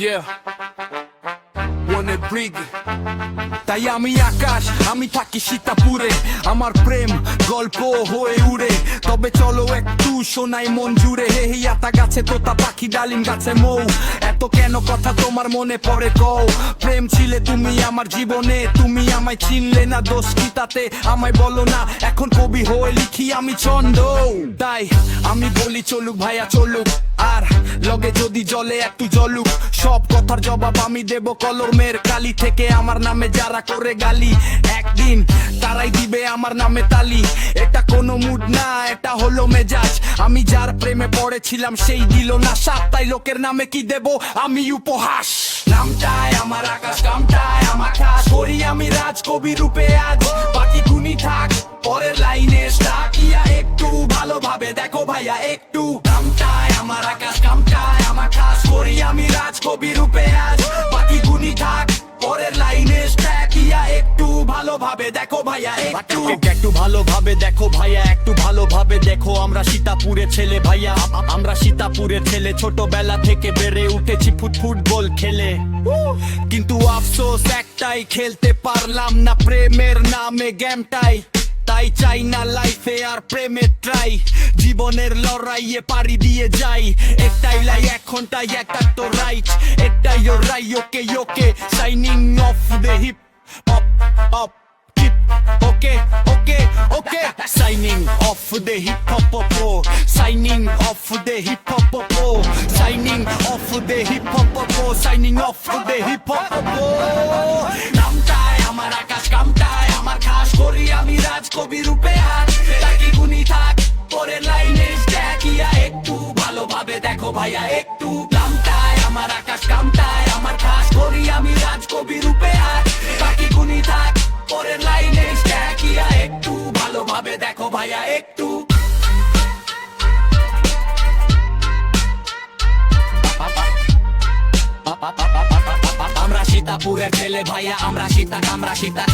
Yeah, wanna bring তাই আমি আকাশ, আমি থাকি সীতাপুরে, আমার প্রেম গল্প হয়ে উড়ে। তবে চলো একটু শোনাই মন জুড়ে। হে হিয়াতা গাছে তোতা পাখি, ডালিম গাছে মৌ, এত কেন কথা তোমার মনে পড়ে কও? প্রেম ছিলে তুমি আমার জীবনে, তুমি আমায় চিনলে না, দোষ কি তাতে আমায় বলো না? এখন কবি হয়ে লিখি আমি ছন্দ, তাই আমি বলি চলুক ভাইয়া চলুক, আর লগে যদি জলে একটু জলুক। সব কথার জবাব আমি দেব কলমের কালি থেকে। আমার নামে যারা করে গালি, একদিন তারাই দিবে আমার নামে তালি। এটা কোনো মুড না, এটা হলো মেজাজ। আমি যার প্রেমে পড়েছিলাম সেই দিল না সাথ, তাই লোকের নামে কি দেব আমি উপহাস। নামটায় আমার আকাশ, কামটায় আমার খাস, করি আমি রাজ কবি রূপে আজ। বাকি গুনি থাক পরের লাইনে স্টাক, ইয়া একটু ভালোভাবে দেখো ভাইয়া একটু। নামটায় আমার আকাশ, কামটায় আমার খাস, করি আমি রাজ কবি রূপে আজ। বাকি গুনি থাক পরের লাইনে স্ট্যাক, ইয়া একটু ভালোভাবে দেখো ভাইয়া একটু। একটু ভালোভাবে দেখো ভাইয়া, একটু ভালোভাবে দেখো। আমরা সীতাপুরের ছেলে ভাইয়া, আমরা সীতাপুরের ছেলে। ছোটবেলা থেকে বেড়ে উঠেছি ফুটবল খেলে, কিন্তু আফসোস একটাই, খেলতে পারলাম না প্রেমের নামে গেমটাই। তাই চাই না লাইফে আর প্রেমের ট্রাই, জীবনের লড়াইয়ে পাড়ি দিয়ে যাই। একটাই লাই এখন, তাই একটা তো রাইট, একটাই your right. Okay okay, signing off the hip hop hop keep. Okay okay okay, signing off the hip hop hop, signing off the hip hop hop, signing off the hip hop hop, signing off the hip hop hop. নামটায় আমার আকাশ, কামটায় আমার খাস, করি আমি রাজ কবি রূপে আজ। তাকি গুনি থাক পরের লাইনে স্ট্যাক, ইয়া একটু ভালোভাবে দেখো ভাইয়া একটু। নামটায় আমার আকাশ, কামটায় আমার খাস, করি আমি রাজ কবি রূপে আজ। তাকি গুনি থাক পরের লাইনে স্ট্যাক, ইয়া একটু ভালোভাবে দেখো ভাইয়া একটু। আমরা সীতাপুরের ছেলে ভাইয়া, আমরা সীতা, আমরা সীতা।